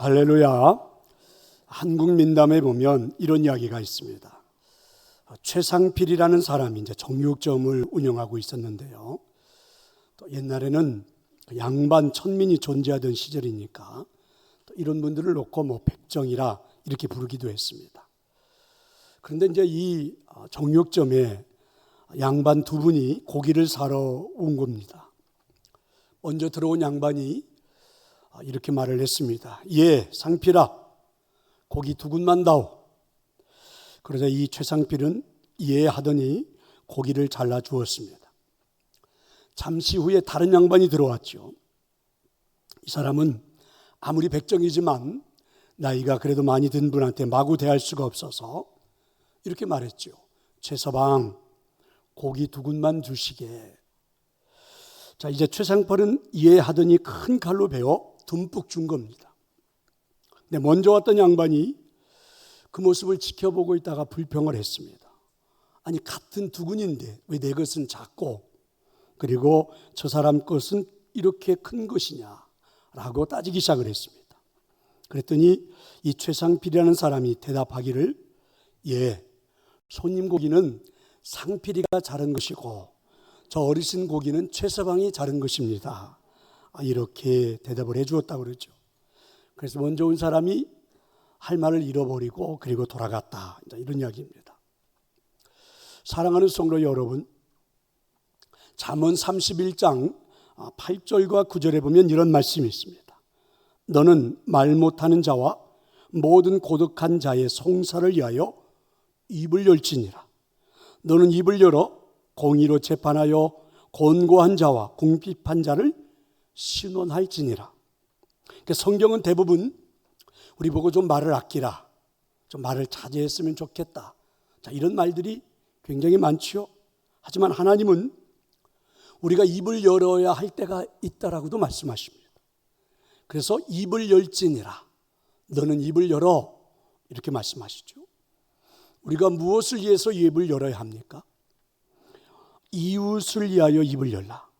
할렐루야. 한국 민담에 보면 이런 이야기가 있습니다. 최상필이라는 사람이 이제 정육점을 운영하고 있었는데요. 또 옛날에는 양반 천민이 존재하던 시절이니까 또 이런 분들을 놓고 백정이라 이렇게 부르기도 했습니다. 그런데 이제 이 정육점에 양반 두 분이 고기를 사러 온 겁니다. 먼저 들어온 양반이 이렇게 말을 했습니다. 예, 상필아, 고기 두 군만 다오. 그러자 이 최상필은 예 하더니 고기를 잘라 주었습니다. 잠시 후에 다른 양반이 들어왔죠. 이 사람은 아무리 백정이지만 나이가 그래도 많이 든 분한테 마구 대할 수가 없어서 이렇게 말했죠. 최서방, 고기 두 군만 주시게. 자, 이제 최상필은 예 하더니 큰 칼로 베어 듬뿍 준 겁니다. 근데 먼저 왔던 양반이 그 모습을 지켜보고 있다가 불평을 했습니다. 아니, 같은 두 군인데 왜 내 것은 작고 그리고 저 사람 것은 이렇게 큰 것이냐라고 따지기 시작을 했습니다. 그랬더니 이 최상필이라는 사람이 대답하기를 예, 손님 고기는 상필이가 자른 것이고 저 어르신 고기는 최서방이 자른 것입니다. 이렇게 대답을 해 주었다고 그러죠. 그래서 먼저 온 사람이 할 말을 잃어버리고 그리고 돌아갔다. 이런 이야기입니다. 사랑하는 성도 여러분, 잠언 31장 8절과 9절에 보면 이런 말씀이 있습니다. 너는 말 못하는 자와 모든 고독한 자의 송사를 위하여 입을 열지니라. 너는 입을 열어 공의로 재판하여 곤고한 자와 궁핍한 자를 신원할지니라. 그러니까 성경은 대부분 우리 보고 좀 말을 아끼라, 좀 말을 자제했으면 좋겠다, 자, 이런 말들이 굉장히 많지요. 하지만 하나님은 우리가 입을 열어야 할 때가 있다라고도 말씀하십니다. 그래서 입을 열지니라, 너는 입을 열어, 이렇게 말씀하시죠. 우리가 무엇을 위해서 입을 열어야 합니까? 이웃을 위하여 입을 열라.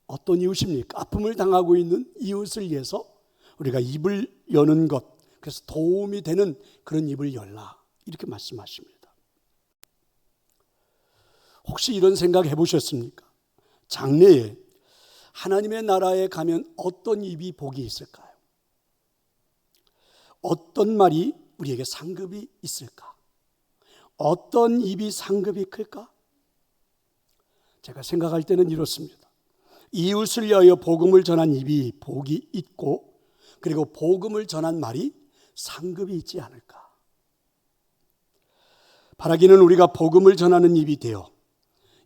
어떤 이웃입니까? 아픔을 당하고 있는 이웃을 위해서 우리가 입을 여는 것, 그래서 도움이 되는 그런 입을 열라, 이렇게 말씀하십니다. 혹시 이런 생각 해보셨습니까? 장래에 하나님의 나라에 가면 어떤 입이 복이 있을까요? 어떤 말이 우리에게 상급이 있을까? 어떤 입이 상급이 클까? 제가 생각할 때는 이렇습니다. 이웃을 위하여 복음을 전한 입이 복이 있고 그리고 복음을 전한 말이 상급이 있지 않을까. 바라기는 우리가 복음을 전하는 입이 되어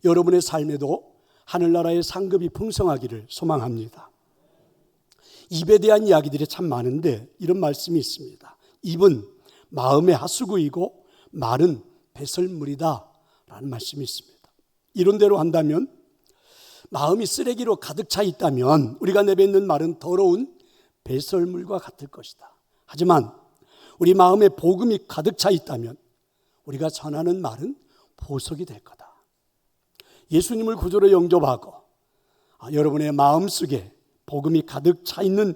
여러분의 삶에도 하늘나라의 상급이 풍성하기를 소망합니다. 입에 대한 이야기들이 참 많은데 이런 말씀이 있습니다. 입은 마음의 하수구이고 말은 배설물이다 라는 말씀이 있습니다. 이론대로 한다면 마음이 쓰레기로 가득 차 있다면 우리가 내뱉는 말은 더러운 배설물과 같을 것이다. 하지만 우리 마음에 복음이 가득 차 있다면 우리가 전하는 말은 보석이 될 거다. 예수님을 구주로 영접하고 여러분의 마음속에 복음이 가득 차 있는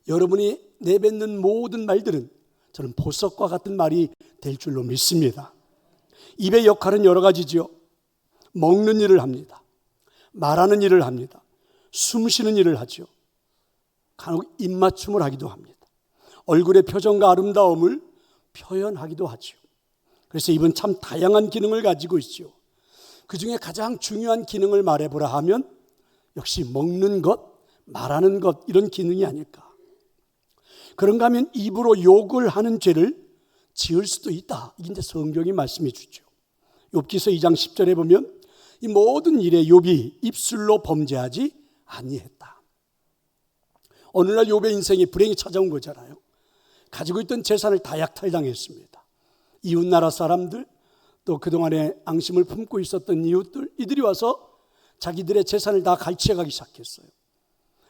여러분이 내뱉는 모든 말들은 저는 보석과 같은 말이 될 줄로 믿습니다. 입의 역할은 여러 가지죠. 먹는 일을 합니다. 말하는 일을 합니다. 숨 쉬는 일을 하죠. 간혹 입맞춤을 하기도 합니다. 얼굴의 표정과 아름다움을 표현하기도 하죠. 그래서 입은 참 다양한 기능을 가지고 있죠. 그 중에 가장 중요한 기능을 말해보라 하면 역시 먹는 것, 말하는 것, 이런 기능이 아닐까. 그런가 하면 입으로 욕을 하는 죄를 지을 수도 있다. 이게 이제 성경이 말씀해 주죠. 욥기서 2장 10절에 보면 이 모든 일에 욥이 입술로 범죄하지 아니했다. 어느 날 욥의 인생에 불행이 찾아온 거잖아요. 가지고 있던 재산을 다 약탈당했습니다. 이웃나라 사람들, 또 그동안에 앙심을 품고 있었던 이웃들, 이들이 와서 자기들의 재산을 다 갈취해가기 시작했어요.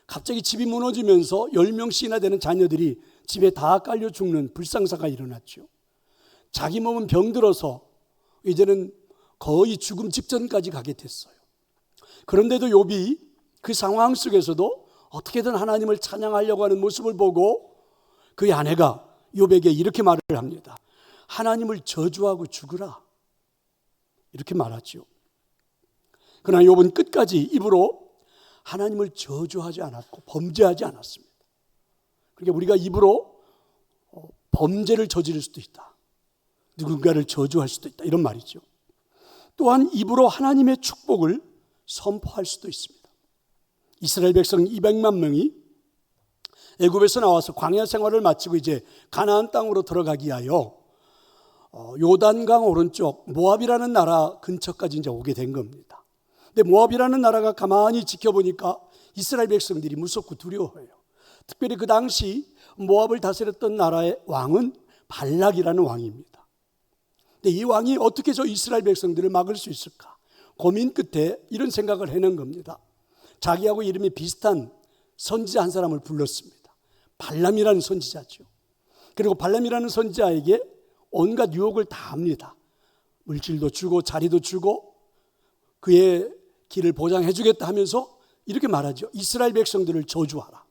갑자기 집이 무너지면서 10명씩이나 되는 자녀들이 집에 다 깔려 죽는 불상사가 일어났죠. 자기 몸은 병들어서 이제는 거의 죽음 직전까지 가게 됐어요. 그런데도 욥이 그 상황 속에서도 어떻게든 하나님을 찬양하려고 하는 모습을 보고 그의 아내가 욥에게 이렇게 말을 합니다. 하나님을 저주하고 죽으라. 이렇게 말하죠. 그러나 욥은 끝까지 입으로 하나님을 저주하지 않았고 범죄하지 않았습니다. 그러니까 우리가 입으로 범죄를 저지를 수도 있다. 누군가를 저주할 수도 있다. 이런 말이죠. 또한 입으로 하나님의 축복을 선포할 수도 있습니다. 이스라엘 백성 200만 명이 애굽에서 나와서 광야 생활을 마치고 이제 가나안 땅으로 들어가기 위하여 요단강 오른쪽 모압이라는 나라 근처까지 이제 오게 된 겁니다. 근데 모압이라는 나라가 가만히 지켜보니까 이스라엘 백성들이 무섭고 두려워해요. 특별히 그 당시 모압을 다스렸던 나라의 왕은 발락이라는 왕입니다. 근데 이 왕이 어떻게 저 이스라엘 백성들을 막을 수 있을까? 고민 끝에 이런 생각을 해낸 겁니다. 자기하고 이름이 비슷한 선지자 한 사람을 불렀습니다. 발람이라는 선지자죠. 그리고 발람이라는 선지자에게 온갖 유혹을 다 합니다. 물질도 주고 자리도 주고 그의 길을 보장해 주겠다 하면서 이렇게 말하죠. 이스라엘 백성들을 저주하라.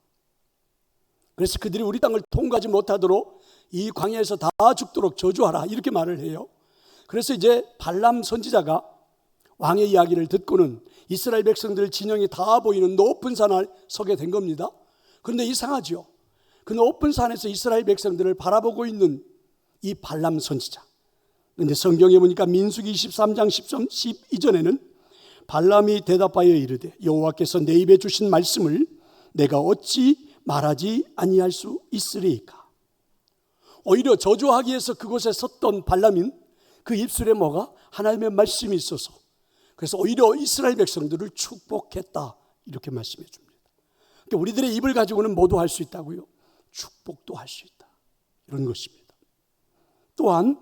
그래서 그들이 우리 땅을 통과하지 못하도록 이 광야에서 다 죽도록 저주하라. 이렇게 말을 해요. 그래서 이제 발람 선지자가 왕의 이야기를 듣고는 이스라엘 백성들 진영이 다 보이는 높은 산에 서게 된 겁니다. 그런데 이상하죠. 그 높은 산에서 이스라엘 백성들을 바라보고 있는 이 발람 선지자. 그런데 성경에 보니까 민수기 23장 12절에는 발람이 대답하여 이르되 여호와께서 내 입에 주신 말씀을 내가 어찌 말하지 아니할 수 있으리이까. 오히려 저주하기 위해서 그곳에 섰던 발람인 그 입술에 뭐가? 하나님의 말씀이 있어서 그래서 오히려 이스라엘 백성들을 축복했다. 이렇게 말씀해 줍니다. 그러니까 우리들의 입을 가지고는 모두 할 수 있다고요. 축복도 할 수 있다. 이런 것입니다. 또한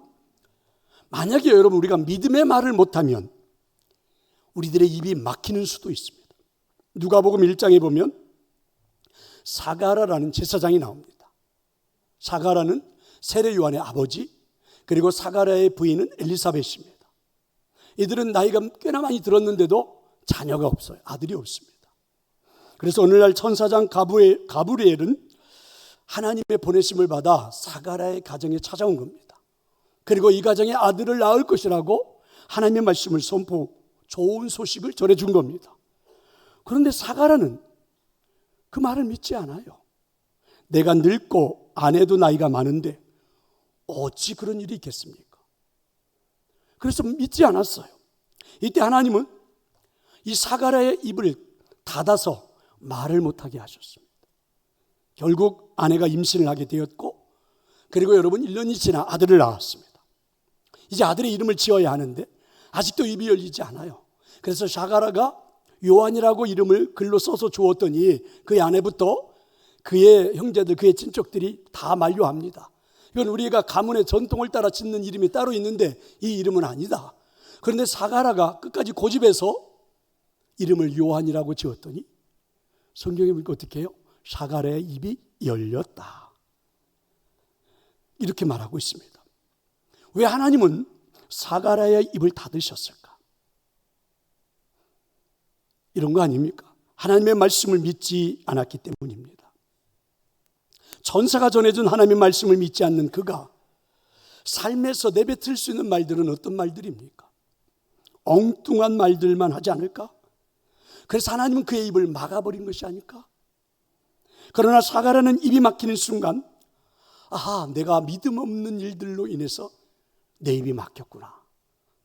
만약에 여러분 우리가 믿음의 말을 못하면 우리들의 입이 막히는 수도 있습니다. 누가복음 1장에 보면 사가라라는 제사장이 나옵니다. 사가라는 세례 요한의 아버지 그리고 사가랴의 부인은 엘리사벳입니다. 이들은 나이가 꽤나 많이 들었는데도 자녀가 없어요. 아들이 없습니다. 그래서 오늘날 천사장 가브리엘은 하나님의 보내심을 받아 사가랴의 가정에 찾아온 겁니다. 그리고 이 가정에 아들을 낳을 것이라고 하나님의 말씀을 좋은 소식을 전해준 겁니다. 그런데 사가랴는 그 말을 믿지 않아요. 내가 늙고 아내도 나이가 많은데 어찌 그런 일이 있겠습니까? 그래서 믿지 않았어요. 이때 하나님은 이 사가랴의 입을 닫아서 말을 못하게 하셨습니다. 결국 아내가 임신을 하게 되었고 그리고 여러분 1년이 지나 아들을 낳았습니다. 이제 아들의 이름을 지어야 하는데 아직도 입이 열리지 않아요. 그래서 사가랴가 요한이라고 이름을 글로 써서 주었더니 그의 아내부터 그의 형제들, 그의 친척들이 다 만류합니다. 이건 우리가 가문의 전통을 따라 짓는 이름이 따로 있는데 이 이름은 아니다. 그런데 사가랴가 끝까지 고집해서 이름을 요한이라고 지었더니 성경에 보니까 어떻게 해요? 사가랴의 입이 열렸다. 이렇게 말하고 있습니다. 왜 하나님은 사가랴의 입을 닫으셨을까? 이런 거 아닙니까? 하나님의 말씀을 믿지 않았기 때문입니다. 천사가 전해준 하나님의 말씀을 믿지 않는 그가 삶에서 내뱉을 수 있는 말들은 어떤 말들입니까? 엉뚱한 말들만 하지 않을까? 그래서 하나님은 그의 입을 막아버린 것이 아닐까? 그러나 사가랴는 입이 막히는 순간 아하, 내가 믿음 없는 일들로 인해서 내 입이 막혔구나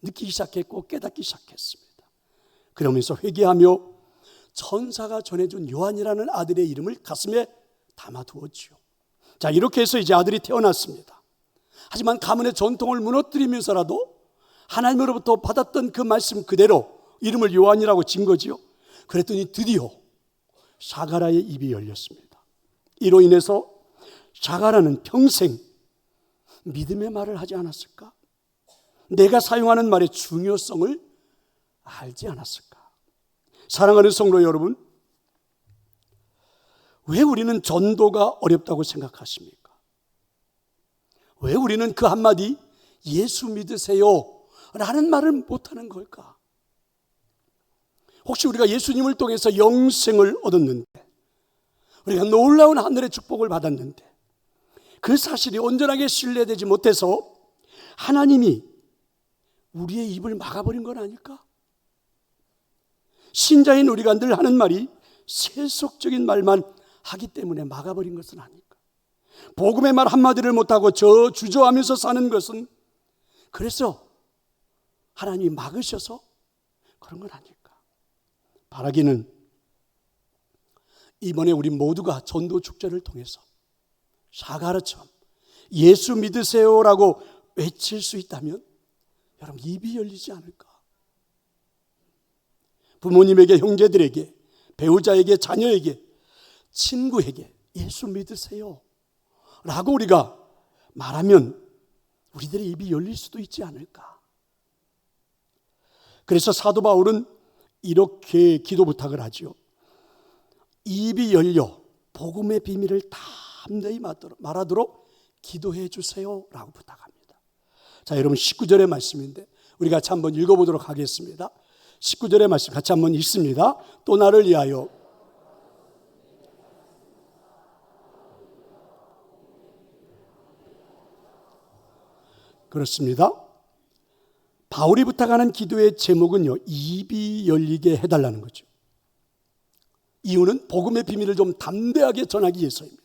느끼기 시작했고 깨닫기 시작했습니다. 그러면서 회개하며 천사가 전해준 요한이라는 아들의 이름을 가슴에 담아두었지요. 자, 이렇게 해서 이제 아들이 태어났습니다. 하지만 가문의 전통을 무너뜨리면서라도 하나님으로부터 받았던 그 말씀 그대로 이름을 요한이라고 진 거지요. 그랬더니 드디어 사가랴의 입이 열렸습니다. 이로 인해서 사가랴는 평생 믿음의 말을 하지 않았을까? 내가 사용하는 말의 중요성을 알지 않았을까? 사랑하는 성도 여러분, 왜 우리는 전도가 어렵다고 생각하십니까? 왜 우리는 그 한마디 예수 믿으세요 라는 말을 못하는 걸까? 혹시 우리가 예수님을 통해서 영생을 얻었는데, 우리가 놀라운 하늘의 축복을 받았는데, 그 사실이 온전하게 신뢰되지 못해서 하나님이 우리의 입을 막아버린 건 아닐까? 신자인 우리가 늘 하는 말이 세속적인 말만 하기 때문에 막아버린 것은 아닐까? 복음의 말 한마디를 못하고 주저하면서 사는 것은 그래서 하나님이 막으셔서 그런 건 아닐까? 바라기는 이번에 우리 모두가 전도 축제를 통해서 사가랴처럼 예수 믿으세요라고 외칠 수 있다면 여러분 입이 열리지 않을까? 부모님에게, 형제들에게, 배우자에게, 자녀에게, 친구에게 예수 믿으세요 라고 우리가 말하면 우리들의 입이 열릴 수도 있지 않을까? 그래서 사도 바울은 이렇게 기도 부탁을 하죠. 입이 열려 복음의 비밀을 담대히 말하도록 기도해 주세요 라고 부탁합니다. 자, 여러분 19절의 말씀인데 우리 같이 한번 읽어보도록 하겠습니다. 19절의 말씀 같이 한번 읽습니다. 또 나를 위하여 그렇습니다. 바울이 부탁하는 기도의 제목은요, 입이 열리게 해달라는 거죠. 이유는 복음의 비밀을 좀 담대하게 전하기 위해서입니다.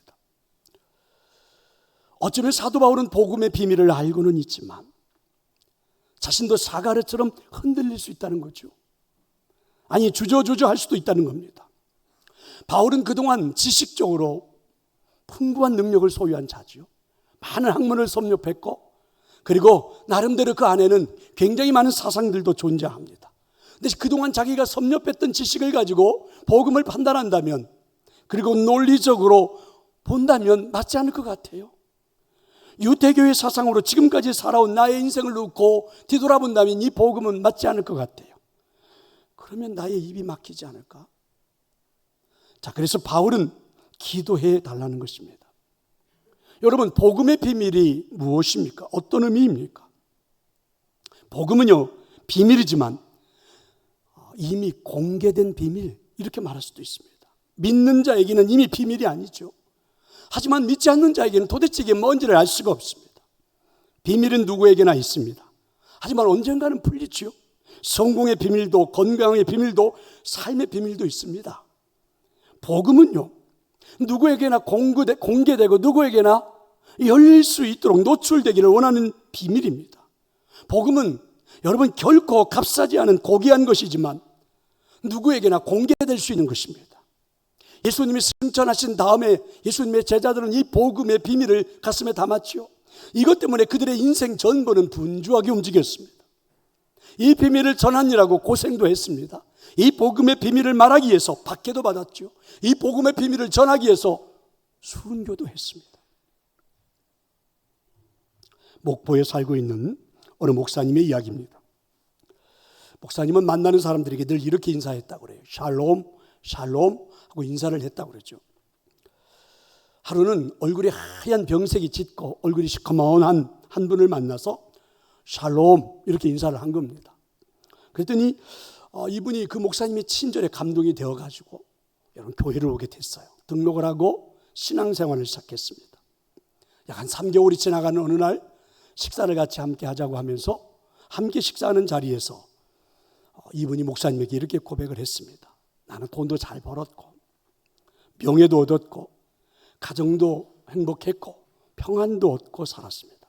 어쩌면 사도 바울은 복음의 비밀을 알고는 있지만 자신도 사가랴처럼 흔들릴 수 있다는 거죠. 아니 주저할 수도 있다는 겁니다. 바울은 그동안 지식적으로 풍부한 능력을 소유한 자죠. 많은 학문을 섭렵했고 그리고 나름대로 그 안에는 굉장히 많은 사상들도 존재합니다. 근데 그동안 자기가 섭렵했던 지식을 가지고 복음을 판단한다면 그리고 논리적으로 본다면 맞지 않을 것 같아요. 유대교의 사상으로 지금까지 살아온 나의 인생을 놓고 뒤돌아본다면 이 복음은 맞지 않을 것 같아요. 그러면 나의 입이 막히지 않을까? 자, 그래서 바울은 기도해 달라는 것입니다. 여러분, 복음의 비밀이 무엇입니까? 어떤 의미입니까? 복음은요, 비밀이지만 이미 공개된 비밀 이렇게 말할 수도 있습니다. 믿는 자에게는 이미 비밀이 아니죠. 하지만 믿지 않는 자에게는 도대체 이게 뭔지를 알 수가 없습니다. 비밀은 누구에게나 있습니다. 하지만 언젠가는 풀리죠. 성공의 비밀도 건강의 비밀도 삶의 비밀도 있습니다. 복음은요, 누구에게나 공개되고 누구에게나 열릴 수 있도록 노출되기를 원하는 비밀입니다. 복음은 여러분 결코 값싸지 않은 고귀한 것이지만 누구에게나 공개될 수 있는 것입니다. 예수님이 승천하신 다음에 예수님의 제자들은 이 복음의 비밀을 가슴에 담았죠. 이것 때문에 그들의 인생 전부는 분주하게 움직였습니다. 이 비밀을 전하느라고 고생도 했습니다. 이 복음의 비밀을 말하기 위해서 박해도 받았죠. 이 복음의 비밀을 전하기 위해서 순교도 했습니다. 목포에 살고 있는 어느 목사님의 이야기입니다. 목사님은 만나는 사람들에게 늘 이렇게 인사했다고 그래요. 샬롬, 샬롬 하고 인사를 했다고 그러죠. 하루는 얼굴에 하얀 병색이 짙고 얼굴이 시커먼한 한 분을 만나서 샬롬 이렇게 인사를 한 겁니다. 그랬더니 이분이 그 목사님의 친절에 감동이 되어가지고 여러분 교회를 오게 됐어요. 등록을 하고 신앙생활을 시작했습니다. 약 한 3개월이 지나가는 어느 날 식사를 같이 함께 하자고 하면서 함께 식사하는 자리에서 이분이 목사님에게 이렇게 고백을 했습니다. 나는 돈도 잘 벌었고 명예도 얻었고 가정도 행복했고 평안도 얻고 살았습니다.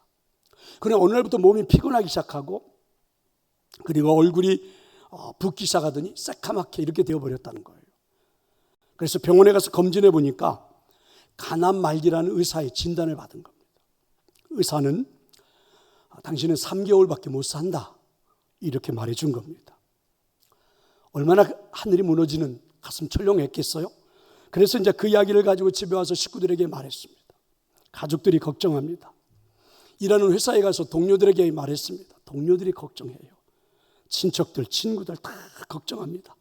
그러나 어느 날부터 몸이 피곤하기 시작하고 그리고 얼굴이 붓기 시작하더니 새카맣게 이렇게 되어버렸다는 거예요. 그래서 병원에 가서 검진해 보니까 간암 말기라는 의사의 진단을 받은 겁니다. 의사는 당신은 3개월밖에 못 산다 이렇게 말해준 겁니다. 얼마나 하늘이 무너지는 가슴 철렁했겠어요? 그래서 이제 그 이야기를 가지고 집에 와서 식구들에게 말했습니다. 가족들이 걱정합니다. 일하는 회사에 가서 동료들에게 말했습니다. 동료들이 걱정해요. 친척들, 친구들 다 걱정합니다.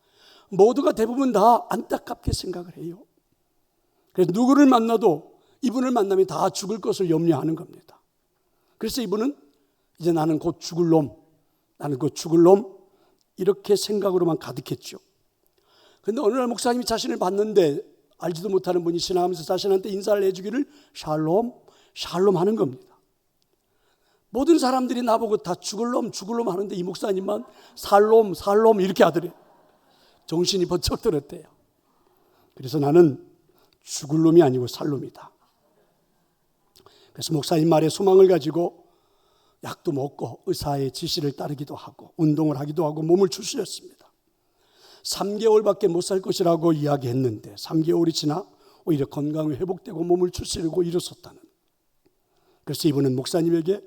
모두가 대부분 다 안타깝게 생각을 해요. 그래서 누구를 만나도 이분을 만나면 다 죽을 것을 염려하는 겁니다. 그래서 이분은 이제 나는 곧 죽을 놈, 나는 곧 죽을 놈 이렇게 생각으로만 가득했죠. 그런데 어느 날 목사님이 자신을 봤는데 알지도 못하는 분이 지나가면서 자신한테 인사를 해주기를 샬롬, 샬롬 하는 겁니다. 모든 사람들이 나보고 다 죽을 놈 하는데 이 목사님만 살롬 이렇게 하더래요. 정신이 번쩍 들었대요. 그래서 나는 죽을 놈이 아니고 살놈이다. 그래서 목사님 말에 소망을 가지고 약도 먹고 의사의 지시를 따르기도 하고 운동을 하기도 하고 몸을 추스렸습니다. 3개월밖에 못 살 것이라고 이야기했는데 3개월이 지나 오히려 건강이 회복되고 몸을 추스리고 일어섰다는. 그래서 이분은 목사님에게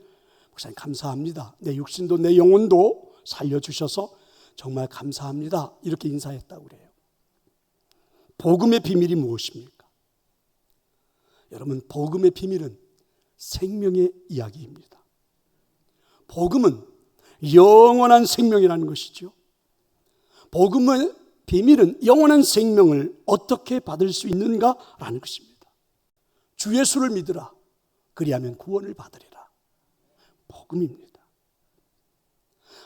목사님 감사합니다. 내 육신도 내 영혼도 살려주셔서 정말 감사합니다. 이렇게 인사했다고 그래요. 복음의 비밀이 무엇입니까? 여러분, 복음의 비밀은 생명의 이야기입니다. 복음은 영원한 생명이라는 것이죠. 복음의 비밀은 영원한 생명을 어떻게 받을 수 있는가라는 것입니다. 주 예수를 믿으라. 그리하면 구원을 받으리라. 복음입니다.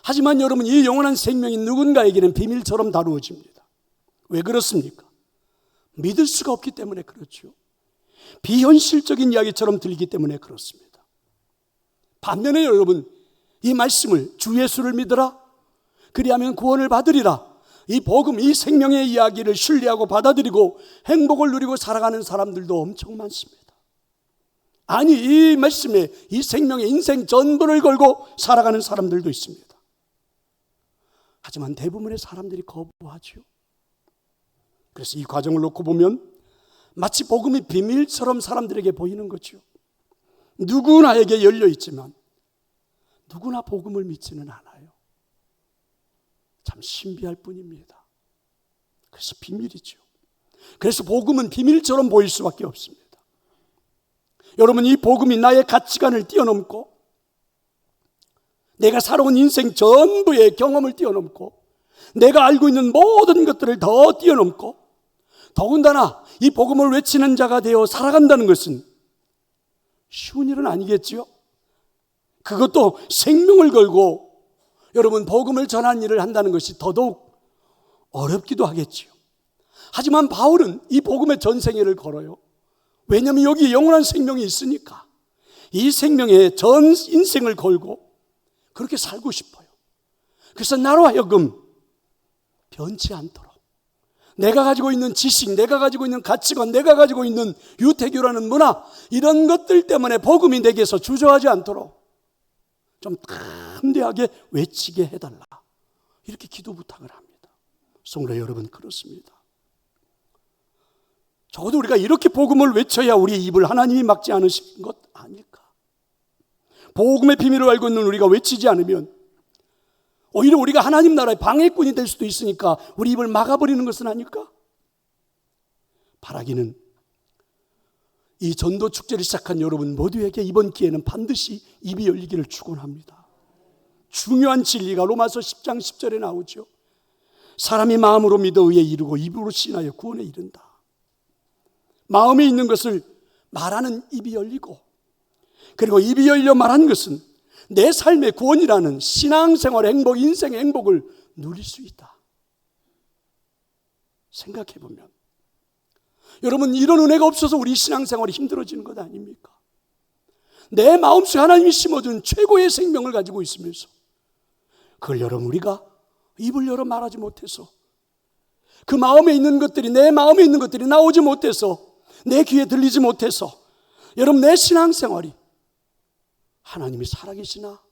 하지만 여러분, 이 영원한 생명이 누군가에게는 비밀처럼 다루어집니다. 왜 그렇습니까? 믿을 수가 없기 때문에 그렇죠. 비현실적인 이야기처럼 들리기 때문에 그렇습니다. 반면에 여러분, 이 말씀을 주 예수를 믿으라. 그리하면 구원을 받으리라. 이 복음, 이 생명의 이야기를 신뢰하고 받아들이고 행복을 누리고 살아가는 사람들도 엄청 많습니다. 아니, 이 말씀에 이 생명의 인생 전부를 걸고 살아가는 사람들도 있습니다. 하지만 대부분의 사람들이 거부하죠. 그래서 이 과정을 놓고 보면 마치 복음이 비밀처럼 사람들에게 보이는 거죠. 누구나에게 열려 있지만 누구나 복음을 믿지는 않아요. 참 신비할 뿐입니다. 그래서 비밀이죠. 그래서 복음은 비밀처럼 보일 수밖에 없습니다. 여러분, 이 복음이 나의 가치관을 뛰어넘고 내가 살아온 인생 전부의 경험을 뛰어넘고 내가 알고 있는 모든 것들을 더 뛰어넘고 더군다나 이 복음을 외치는 자가 되어 살아간다는 것은 쉬운 일은 아니겠지요. 그것도 생명을 걸고 여러분 복음을 전하는 일을 한다는 것이 더더욱 어렵기도 하겠지요. 하지만 바울은 이 복음의 전생애를 걸어요. 왜냐하면 여기 영원한 생명이 있으니까 이 생명에 전 인생을 걸고 그렇게 살고 싶어요. 그래서 나로 하여금 변치 않도록 내가 가지고 있는 지식, 내가 가지고 있는 가치관, 내가 가지고 있는 유태교라는 문화, 이런 것들 때문에 복음이 내게서 주저하지 않도록 좀 담대하게 외치게 해달라. 이렇게 기도 부탁을 합니다. 성도 여러분, 그렇습니다. 적어도 우리가 이렇게 복음을 외쳐야 우리의 입을 하나님이 막지 않으신 것 아닐까? 복음의 비밀을 알고 있는 우리가 외치지 않으면 오히려 우리가 하나님 나라의 방해꾼이 될 수도 있으니까 우리 입을 막아버리는 것은 아닐까? 바라기는 이 전도 축제를 시작한 여러분 모두에게 이번 기회는 반드시 입이 열리기를 축원합니다. 중요한 진리가 로마서 10장 10절에 나오죠. 사람이 마음으로 믿어 의에 이르고 입으로 신하여 구원에 이른다. 마음에 있는 것을 말하는 입이 열리고, 그리고 입이 열려 말하는 것은 내 삶의 구원이라는 신앙생활 행복, 인생의 행복을 누릴 수 있다. 생각해보면 여러분, 이런 은혜가 없어서 우리 신앙생활이 힘들어지는 것 아닙니까? 내 마음속에 하나님이 심어준 최고의 생명을 가지고 있으면서 그걸 여러분 우리가 입을 열어 말하지 못해서, 그 마음에 있는 것들이, 내 마음에 있는 것들이 나오지 못해서, 내 귀에 들리지 못해서 여러분 내 신앙생활이 하나님이 살아계시나?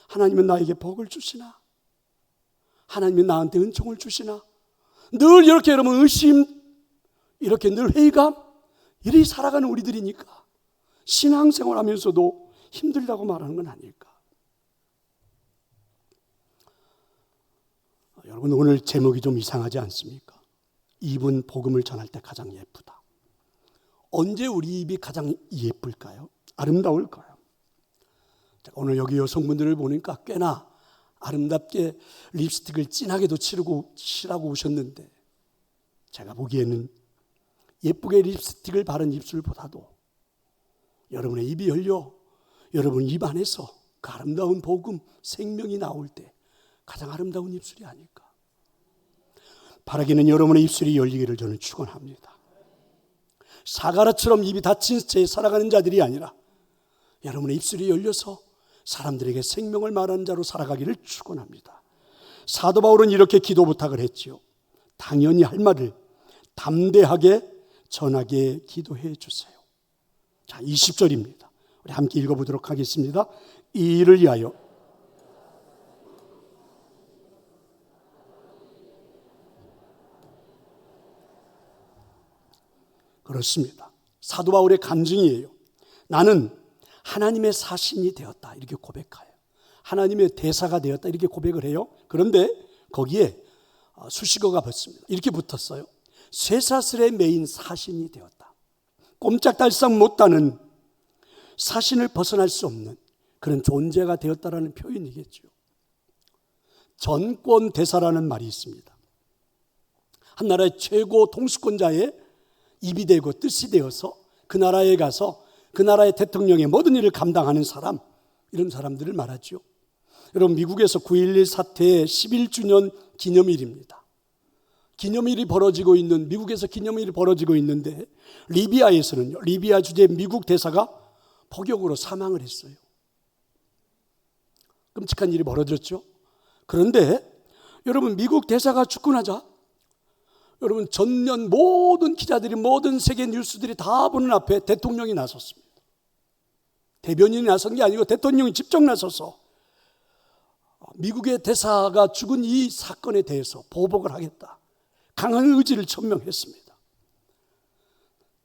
하나님은 나에게 복을 주시나? 하나님이 나한테 은총을 주시나? 늘 이렇게 여러분 의심, 이렇게 늘 회의감, 이렇게 살아가는 우리들이니까 신앙생활 하면서도 힘들다고 말하는 건 아닐까? 여러분, 오늘 제목이 좀 이상하지 않습니까? 입은 복음을 전할 때 가장 예쁘다. 언제 우리 입이 가장 예쁠까요? 아름다울까요? 오늘 여기 여성분들을 보니까 꽤나 아름답게 립스틱을 진하게도 칠하고 오셨는데, 제가 보기에는 예쁘게 립스틱을 바른 입술보다도 여러분의 입이 열려 여러분 입 안에서 그 아름다운 복음, 생명이 나올 때 가장 아름다운 입술이 아닐까. 바라기는 여러분의 입술이 열리기를 저는 축원합니다. 사가라처럼 입이 닫힌 채 살아가는 자들이 아니라 여러분의 입술이 열려서 사람들에게 생명을 말하는 자로 살아가기를 축원합니다. 사도 바울은 이렇게 기도 부탁을 했지요. 당연히 할 말을 담대하게 전하게 기도해 주세요. 자, 20절입니다. 우리 함께 읽어보도록 하겠습니다. 이 일을 위하여 그렇습니다. 사도 바울의 간증이에요. 나는 하나님의 사신이 되었다 이렇게 고백해요. 하나님의 대사가 되었다 이렇게 고백을 해요. 그런데 거기에 수식어가 붙습니다. 이렇게 붙었어요. 쇠사슬에 매인 사신이 되었다. 꼼짝달싹 못하는 사신을 벗어날 수 없는 그런 존재가 되었다라는 표현이겠죠. 전권대사라는 말이 있습니다. 한 나라의 최고 통수권자의 입이 되고 뜻이 되어서 그 나라에 가서 그 나라의 대통령의 모든 일을 감당하는 사람, 이런 사람들을 말하죠. 여러분, 미국에서 9.11 사태의 11주년 기념일입니다. 미국에서 기념일이 벌어지고 있는데 리비아에서는요, 리비아 주재 미국 대사가 폭격으로 사망을 했어요. 끔찍한 일이 벌어졌죠. 그런데 여러분, 미국 대사가 죽고 나자 여러분, 전년 모든 기자들이, 모든 세계 뉴스들이 다 보는 앞에 대통령이 나섰습니다. 대변인이 나선 게 아니고 대통령이 직접 나서서 미국의 대사가 죽은 이 사건에 대해서 보복을 하겠다, 강한 의지를 천명했습니다.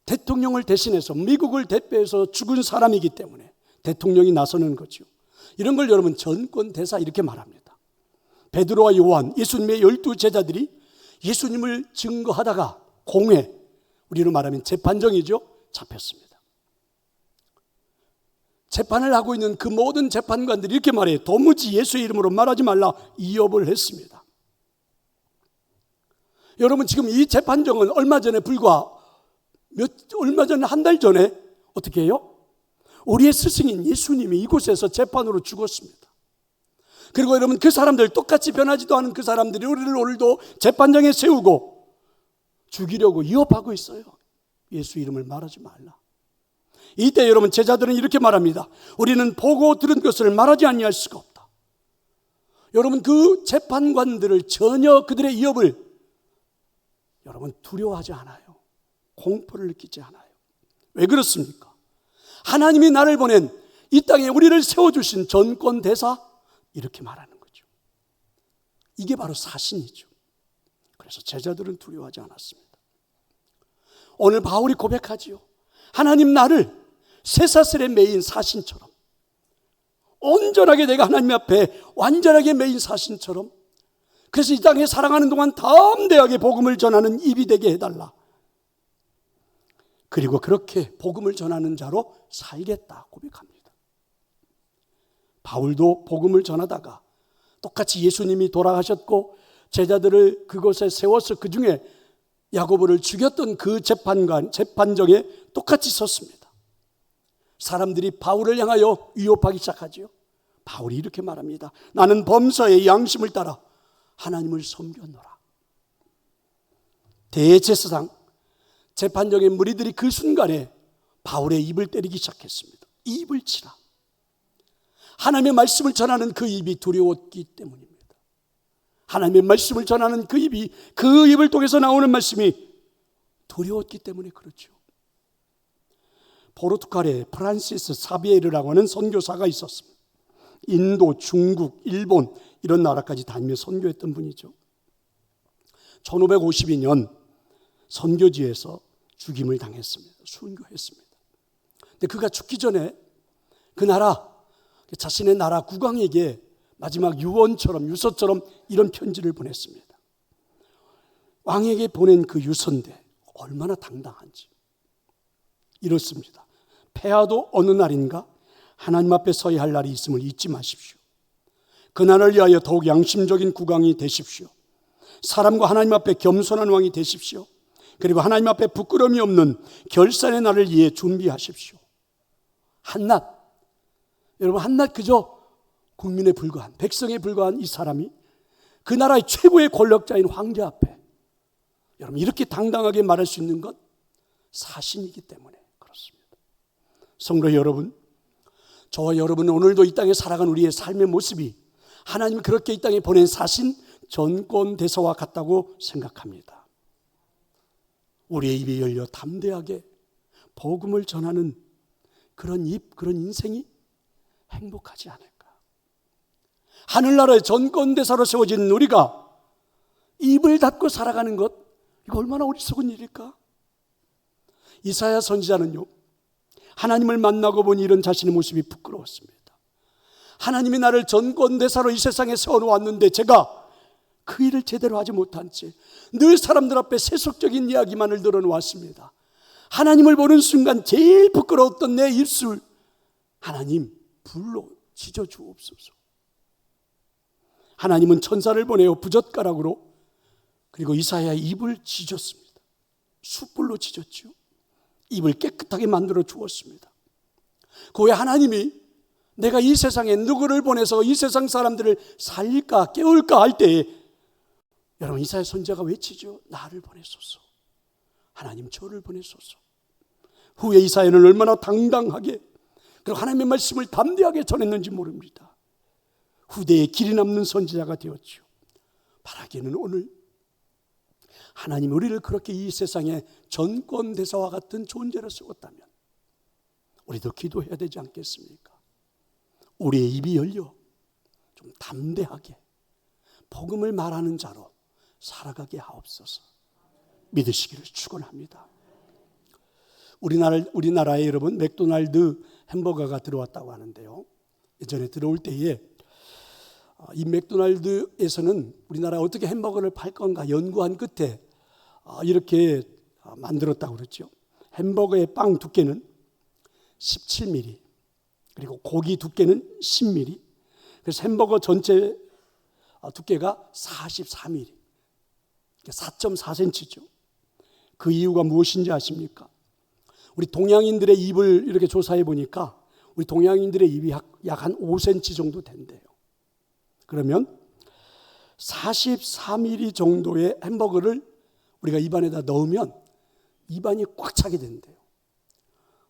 대통령을 대신해서, 미국을 대표해서 죽은 사람이기 때문에 대통령이 나서는 거죠. 이런 걸 여러분 전권대사 이렇게 말합니다. 베드로와 요한, 예수님의 12제자들이 예수님을 증거하다가 공회, 우리로 말하면 재판정이죠, 잡혔습니다. 재판을 하고 있는 그 모든 재판관들이 이렇게 말해요. 도무지 예수의 이름으로 말하지 말라 이업을 했습니다. 여러분, 지금 이 재판정은 얼마 전에 한 달 전에 어떻게 해요? 우리의 스승인 예수님이 이곳에서 재판으로 죽었습니다. 그리고 여러분, 그 사람들, 똑같이 변하지도 않은 그 사람들이 우리를 오늘도 재판정에 세우고 죽이려고 위협하고 있어요. 예수 이름을 말하지 말라. 이때 여러분, 제자들은 이렇게 말합니다. 우리는 보고 들은 것을 말하지 아니할 수가 없다. 여러분, 그 재판관들을 전혀 그들의 위협을 여러분 두려워하지 않아요. 공포를 느끼지 않아요. 왜 그렇습니까? 하나님이 나를 보낸 이 땅에 우리를 세워주신 전권대사, 이렇게 말하는 거죠. 이게 바로 사신이죠. 그래서 제자들은 두려워하지 않았습니다. 오늘 바울이 고백하지요. 하나님 나를 쇠사슬에 매인 사신처럼, 온전하게 내가 하나님 앞에 완전하게 매인 사신처럼, 그래서 이 땅에 살아가는 동안 담대하게 복음을 전하는 입이 되게 해달라. 그리고 그렇게 복음을 전하는 자로 살겠다 고백합니다. 바울도 복음을 전하다가 똑같이 예수님이 돌아가셨고 제자들을 그곳에 세워서 그 중에 야고보를 죽였던 그 재판정에 똑같이 섰습니다. 사람들이 바울을 향하여 위협하기 시작하죠. 바울이 이렇게 말합니다. 나는 범사의 양심을 따라 하나님을 섬겼노라. 대제사장 재판정의 무리들이 그 순간에 바울의 입을 때리기 시작했습니다. 이 입을 치라. 하나님의 말씀을 전하는 그 입이 두려웠기 때문입니다. 하나님의 말씀을 전하는 그 입이, 그 입을 통해서 나오는 말씀이 두려웠기 때문에 그렇죠. 포르투갈에 프란시스 사비에르라고 하는 선교사가 있었습니다. 인도, 중국, 일본 이런 나라까지 다니며 선교했던 분이죠. 1552년 선교지에서 죽임을 당했습니다. 순교했습니다. 근데 그가 죽기 전에 그 나라, 자신의 나라 국왕에게 마지막 유서처럼 이런 편지를 보냈습니다. 왕에게 보낸 그 유서인데 얼마나 당당한지. 이렇습니다. 폐하도 어느 날인가 하나님 앞에 서야 할 날이 있음을 잊지 마십시오. 그날을 위하여 더욱 양심적인 국왕이 되십시오. 사람과 하나님 앞에 겸손한 왕이 되십시오. 그리고 하나님 앞에 부끄러움이 없는 결산의 날을 위해 준비하십시오. 한낱, 여러분, 한낱 그저 국민에 불과한, 백성에 불과한 이 사람이 그 나라의 최고의 권력자인 황제 앞에 여러분 이렇게 당당하게 말할 수 있는 것, 사신이기 때문에 그렇습니다. 성도 여러분, 저와 여러분은 오늘도 이 땅에 살아간 우리의 삶의 모습이 하나님이 그렇게 이 땅에 보낸사신 전권대사와 같다고 생각합니다. 우리의 입이 열려 담대하게 복음을 전하는 그런 그런 인생이 행복하지 않을까? 하늘나라의 전권대사로 세워진 우리가 입을 닫고 살아가는 것, 이거 얼마나 어리석은 일일까? 이사야 선지자는요, 하나님을 만나고 보니 이런 자신의 모습이 부끄러웠습니다. 하나님이 나를 전권대사로 이 세상에 세워놓았는데 제가 그 일을 제대로 하지 못한 채 늘 사람들 앞에 세속적인 이야기만을 들어놓았습니다. 하나님을 보는 순간 제일 부끄러웠던 내 입술, 하나님 불로 찢어주옵소서. 하나님은 천사를 보내어 부젓가락으로, 그리고 이사야의 입을 찢었습니다. 숯불로 찢었죠. 입을 깨끗하게 만들어 주었습니다. 그 후에 하나님이 내가 이 세상에 누구를 보내서 이 세상 사람들을 살릴까 깨울까 할 때에, 여러분, 이사야 선지자가 외치죠. 나를 보내소서. 하나님 저를 보내소서. 후에 이사야는 얼마나 당당하게 그리고 하나님의 말씀을 담대하게 전했는지 모릅니다. 후대에 길이 남는 선지자가 되었죠. 바라기에는 오늘 하나님 우리를 그렇게 이 세상에 전권대사와 같은 존재로 세웠다면 우리도 기도해야 되지 않겠습니까? 우리의 입이 열려 좀 담대하게 복음을 말하는 자로 살아가게 하옵소서. 믿으시기를 축원합니다. 우리나라에 여러분 맥도날드 햄버거가 들어왔다고 하는데요, 예전에 들어올 때에 이 맥도날드에서는 우리나라에 어떻게 햄버거를 팔 건가 연구한 끝에 이렇게 만들었다고 그랬죠. 햄버거의 빵 두께는 17mm, 그리고 고기 두께는 10mm, 그래서 햄버거 전체 두께가 44mm, 4.4cm죠. 그 이유가 무엇인지 아십니까? 우리 동양인들의 입을 이렇게 조사해 보니까 우리 동양인들의 입이 약 한 5cm 정도 된대요. 그러면 44mm 정도의 햄버거를 우리가 입안에다 넣으면 입안이 꽉 차게 된대요.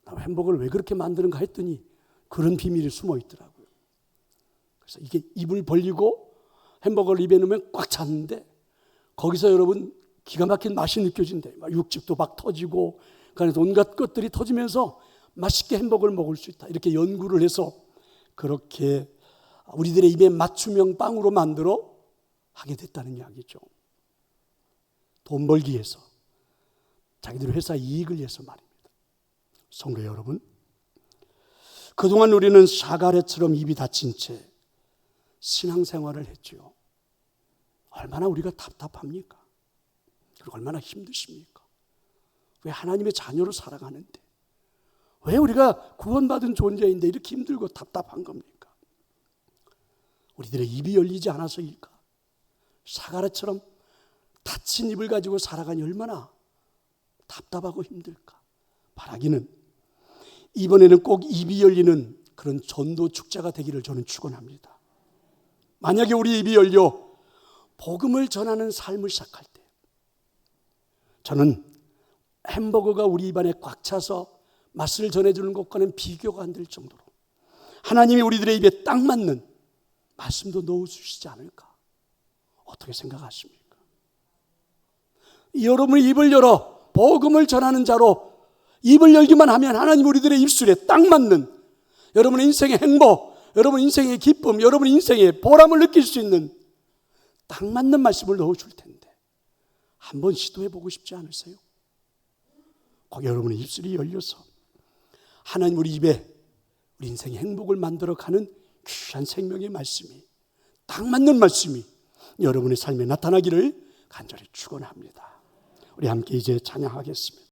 햄버거를 왜 그렇게 만드는가 했더니 그런 비밀이 숨어 있더라고요. 그래서 이게 입을 벌리고 햄버거를 입에 넣으면 꽉 찼는데 거기서 여러분 기가 막힌 맛이 느껴진대요. 막 육즙도 막 터지고 그 안에서 온갖 것들이 터지면서 맛있게 햄버거를 먹을 수 있다. 이렇게 연구를 해서 그렇게 우리들의 입에 맞춤형 빵으로 만들어 하게 됐다는 이야기죠. 돈 벌기 위해서, 자기들 회사 이익을 위해서 말입니다. 성도 여러분, 그동안 우리는 사가랴처럼 입이 닫힌 채 신앙생활을 했죠. 얼마나 우리가 답답합니까? 그리고 얼마나 힘드십니까? 왜 하나님의 자녀로 살아가는데, 왜 우리가 구원받은 존재인데 이렇게 힘들고 답답한 겁니까? 우리들의 입이 열리지 않아서일까? 사가랴처럼 닫힌 입을 가지고 살아가니 얼마나 답답하고 힘들까? 바라기는 이번에는 꼭 입이 열리는 그런 전도 축제가 되기를 저는 축원합니다. 만약에 우리 입이 열려 복음을 전하는 삶을 시작할 때, 저는 햄버거가 우리 입안에 꽉 차서 맛을 전해주는 것과는 비교가 안 될 정도로 하나님이 우리들의 입에 딱 맞는 말씀도 넣어주시지 않을까? 어떻게 생각하십니까? 여러분이 입을 열어 복음을 전하는 자로 입을 열기만 하면 하나님 우리들의 입술에 딱 맞는 여러분의 인생의 행복, 여러분 인생의 기쁨, 여러분 인생의 보람을 느낄 수 있는 딱 맞는 말씀을 넣어줄 텐데 한번 시도해보고 싶지 않으세요? 꼭 여러분의 입술이 열려서 하나님 우리 입에 우리 인생의 행복을 만들어가는 귀한 생명의 말씀이, 딱 맞는 말씀이 여러분의 삶에 나타나기를 간절히 축원합니다. 우리 함께 이제 찬양하겠습니다.